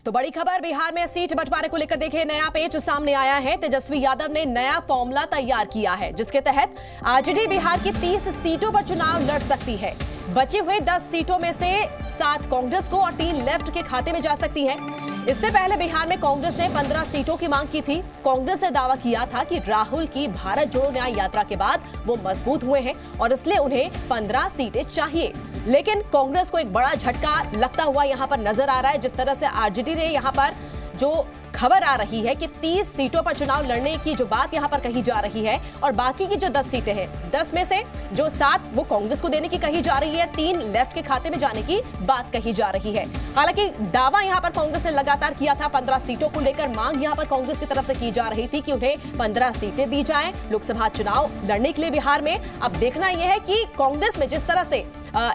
तो बड़ी खबर बिहार में सीट बंटवारे को लेकर देखिए नया पेज सामने आया है। तेजस्वी यादव ने नया फॉर्मूला तैयार किया है जिसके तहत आरजेडी बिहार की 30 सीटों पर चुनाव लड़ सकती है। बची हुई 10 सीटों में से 7 कांग्रेस को और 3 लेफ्ट के खाते में जा सकती है। इससे पहले बिहार में कांग्रेस ने 15 सीटों की मांग की थी। कांग्रेस ने दावा किया था कि राहुल की भारत जोड़ो न्याय यात्रा के बाद वो मजबूत हुए हैं और इसलिए उन्हें 15 सीटें चाहिए। लेकिन कांग्रेस को एक बड़ा झटका लगता हुआ यहां पर नजर आ रहा है। जिस तरह से आरजेडी ने यहां पर जो खबर आ रही है कि 30 सीटों पर चुनाव लड़ने की जो बात यहां पर कही जा रही है और बाकी की जो 10 सीटें हैं, 10 में से जो 7 वो कांग्रेस को देने की कही जा रही है, 3 लेफ्ट के खाते में जाने की बात कही जा रही है। हालांकि दावा यहां पर कांग्रेस ने लगातार किया था। 15 सीटों को लेकर मांग यहां पर कांग्रेस की तरफ से की जा रही थी कि उन्हें 15 सीटें दी जाएं लोकसभा चुनाव लड़ने के लिए बिहार में। अब देखना यह है कि कांग्रेस में जिस तरह से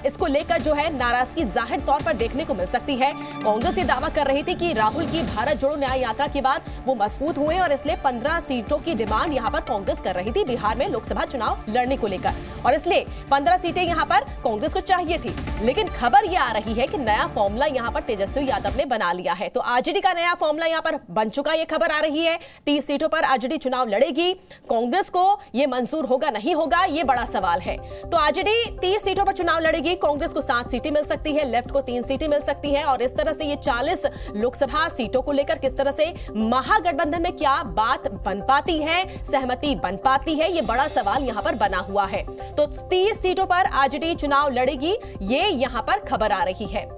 इसको लेकर जो है नाराजगी जाहिर तौर पर देखने को मिल सकती है। कांग्रेस ये दावा कर रही थी कि राहुल की भारत जोड़ो न्याय यात्रा के बाद वो मजबूत हुए और इसलिए 15 सीटों की डिमांड यहां पर कांग्रेस कर रही थी बिहार में लोकसभा चुनाव लड़ने को लेकर और इसलिए 15 सीटें यहां पर कांग्रेस को चाहिए थी। लेकिन खबर यह आ रही है कि नया फॉर्मूला यहां पर तेजस्वी यादव ने बना लिया है। तो आरजेडी का नया फॉर्मूला यहां पर बन चुका, यह खबर आ रही है। 30 सीटों पर आरजेडी चुनाव लड़ेगी। कांग्रेस को यह मंजूर होगा नहीं होगा यह बड़ा सवाल है। तो आरजेडी 30 सीटों पर चुनाव लड़ेगी। कांग्रेस को 7 सीटें मिल सकती है, लेफ्ट को 3 सीटें मिल सकती है और इस तरह से ये 40 लोकसभा सीटों को लेकर किस तरह से महागठबंधन में क्या बात बन पाती है, सहमति बन पाती है, ये बड़ा सवाल यहां पर बना हुआ है। तो 30 सीटों पर आरजेडी चुनाव लड़ेगी, ये यहां पर खबर आ रही है।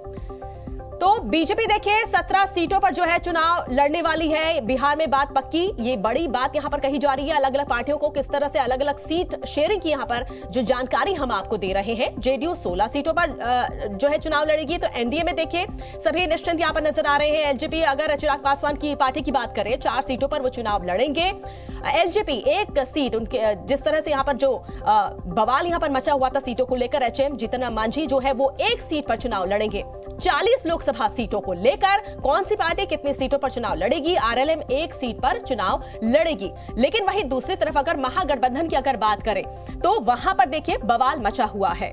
तो बीजेपी देखिए 17 सीटों पर जो है चुनाव लड़ने वाली है बिहार में, बात पक्की। ये बड़ी बात यहां पर कही जा रही है। अलग अलग पार्टियों को किस तरह से अलग अलग सीट शेयरिंग की यहां पर जो जानकारी हम आपको दे रहे हैं। जेडीयू 16 सीटों पर जो है चुनाव लड़ेगी। तो एनडीए में देखिए सभी निश्चिंत यहां पर नजर आ रहे हैं। एलजेपी अगर चिराग पासवान की पार्टी की बात करें 4 सीटों पर वो चुनाव लड़ेंगे। एलजेपी 1 सीट उनके जिस तरह से यहां पर जो बवाल यहां पर मचा हुआ था सीटों को लेकर, एचएम जीतन राम मांझी जो है वो 1 सीट पर चुनाव लड़ेंगे। 40 लोकसभा सीटों को लेकर कौन सी पार्टी कितनी सीटों पर चुनाव लड़ेगी? आरएलएम 1 सीट पर चुनाव लड़ेगी। लेकिन वहीं दूसरी तरफ अगर महागठबंधन की अगर बात करें तो वहां पर देखिए बवाल मचा हुआ है।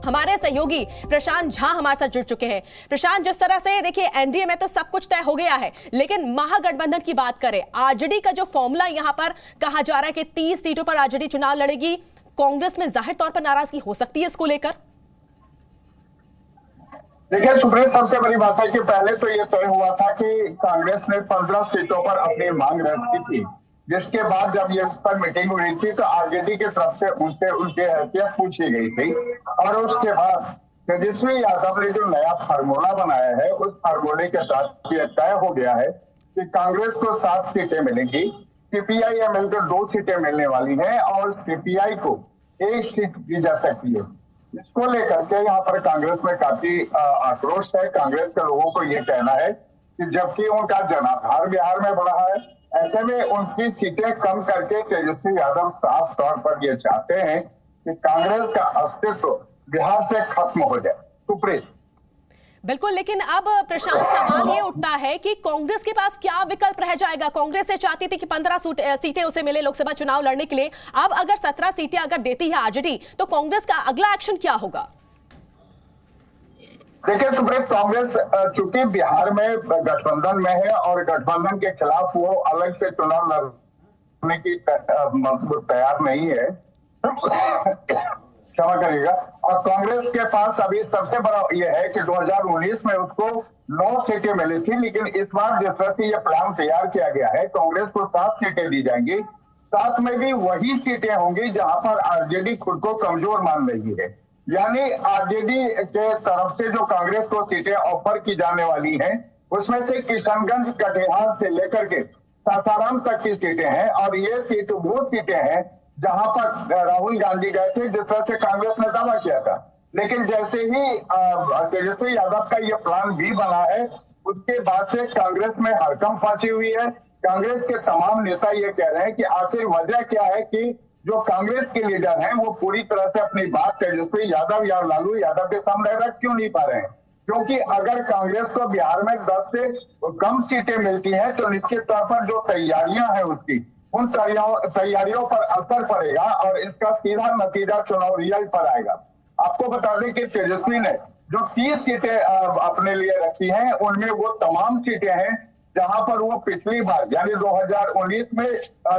हमारे सहयोगी प्रशांत झा हमारे साथ जुड़ चुके हैं। प्रशांत, जिस तरह से देखिए एनडीए में तो सब कुछ तय हो गया है, लेकिन महागठबंधन की बात करें, आरजेडी का जो फॉर्मूला यहां पर कहा जा रहा है कि 30 सीटों पर आरजेडी चुनाव लड़ेगी, कांग्रेस में जाहिर तौर पर नाराजगी हो सकती है इसको लेकर। देखिए सुप्रीत, सबसे बड़ी बात है कि पहले तो ये तय हुआ था कि कांग्रेस ने 15 सीटों पर अपनी मांग रखी थी, जिसके बाद जब ये पर मीटिंग हुई थी तो आरजेडी की तरफ से उनसे उनकी हैसियत पूछी गई थी और उसके बाद तेजस्वी यादव ने जो नया फार्मूला बनाया है उस फार्मूले के साथ ये तय हो गया है कि कांग्रेस को 7 सीटें मिलेंगी, सीपीआई या मिलकर 2 सीटें मिलने वाली हैं और सीपीआई को 1 सीट दी जा सकती है। इसको लेकर के यहाँ पर कांग्रेस में काफी आक्रोश है। कांग्रेस के लोगों को ये कहना है कि जबकि उनका जनाधार बिहार में बढ़ा है, ऐसे में उनकी सीटें कम करके तेजस्वी यादव साफ तौर पर ये चाहते हैं कि कांग्रेस का अस्तित्व बिहार से खत्म हो जाए। सुप्रीत, बिल्कुल, लेकिन अब प्रशांत सवाल ये उठता है कि कांग्रेस के पास क्या विकल्प रह जाएगा? कांग्रेस से चाहती थी कि 15 सीटें उसे मिले लोकसभा चुनाव लड़ने के लिए। अब अगर 17 सीटें अगर देती है आरजेडी तो कांग्रेस का अगला एक्शन क्या होगा? देखिए सुप्रीत, कांग्रेस चूंकि बिहार में गठबंधन में है और गठबंधन के खिलाफ वो अलग से चुनाव लड़ने की तैयार नहीं है, क्षमा करिएगा। और कांग्रेस के पास अभी सबसे बड़ा यह है कि 2019 में उसको 9 सीटें मिली थी, लेकिन इस बार जिस तरह से यह प्लान तैयार किया गया है कांग्रेस को 7 सीटें दी जाएंगी। 7 में भी वही सीटें होंगी जहां पर आरजेडी खुद को कमजोर मान रही है। यानी आरजेडी के तरफ से जो कांग्रेस को सीटें ऑफर की जाने वाली हैं उसमें से किशनगंज, कटिहार से लेकर के सासाराम तक की सीटें हैं और ये सीट वो सीटें हैं जहां पर राहुल गांधी गए थे, जिस तरह से कांग्रेस ने दावा किया था। लेकिन जैसे ही तेजस्वी यादव का ये प्लान भी बना है उसके बाद से कांग्रेस में हड़कंप मची हुई है। कांग्रेस के तमाम नेता ये कह रहे हैं कि आखिर वजह क्या है कि जो कांग्रेस के लीडर हैं वो पूरी तरह से अपनी बात तेजस्वी यादव या लालू यादव के सामने रख क्यों नहीं पा रहे हैं? क्योंकि अगर कांग्रेस को बिहार में 10 से कम सीटें मिलती हैं तो निश्चित तौर पर जो तैयारियां हैं उसकी उन तैयारियों पर असर पड़ेगा और इसका सीधा नतीजा चुनाव रिजल्ट पर आएगा। आपको बता दें कि तेजस्वी ने जो 30 सीटें अपने लिए रखी हैं, उनमें वो तमाम सीटें हैं जहां पर वो पिछली बार यानी 2019 में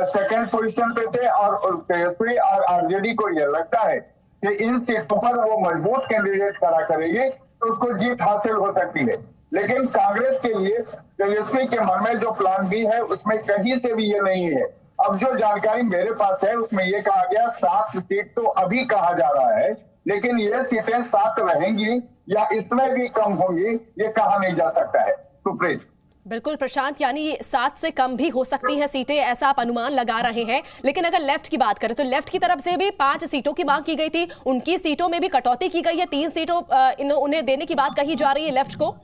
सेकंड पोजीशन पे थे, और तेजस्वी और आरजेडी को यह लगता है कि इन सीटों पर वो मजबूत कैंडिडेट खड़ा करेगी तो उसको जीत हासिल हो सकती है। लेकिन कांग्रेस के लिए तेजस्वी के मन में जो प्लान बी है उसमें कहीं से भी ये नहीं है। अब जो जानकारी मेरे पास है उसमें ये कहा गया 7 सीट तो अभी कहा जा रहा है, लेकिन ये सीटें 7 रहेंगी या इसमें भी कम होंगी ये कहा नहीं जा सकता है। सुप्रीत। बिल्कुल प्रशांत, यानी 7 से कम भी हो सकती हैं सीटें, ऐसा आप अनुमान लगा रहे हैं। लेकिन अगर लेफ्ट की बात करें तो लेफ्ट की तरफ से भी 5 सीटों की मांग की गई थी, उनकी सीटों में भी कटौती की गई है, 3 सीटों उन्हें देने की बात कही जा रही है लेफ्ट को।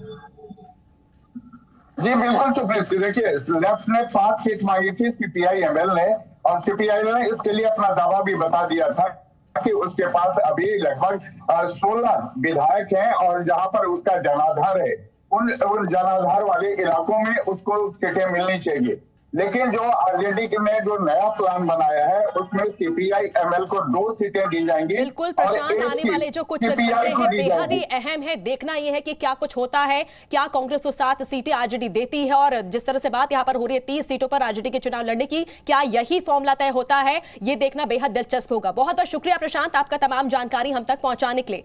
जी बिल्कुल सुप्रीत, देखिए लेफ्ट ने 5 सीट मांगी थी सीपीआई एमएल ने, और सीपीआई ने इसके लिए अपना दावा भी बता दिया था कि उसके पास अभी लगभग 16 विधायक हैं, और जहां पर उसका जनाधार है उन जनाधार वाले इलाकों में उसको सीटें मिलनी चाहिए। लेकिन जो आरजेडी ने जो नया प्लान बनाया है उसमें सीपीआई एमएल को 2 सीटें दी जाएंगी। बिल्कुल प्रशांत, आने वाले जो कुछ घंटे हैं बेहद ही अहम है। देखना यह है कि क्या कुछ होता है, क्या कांग्रेस को 7 सीटें आरजेडी देती है, और जिस तरह से बात यहां पर हो रही है 30 सीटों पर आरजेडी के चुनाव लड़ने की, क्या यही फॉर्मूला तय होता है, ये देखना बेहद दिलचस्प होगा। बहुत बहुत शुक्रिया प्रशांत, आपका तमाम जानकारी हम तक पहुंचाने के लिए।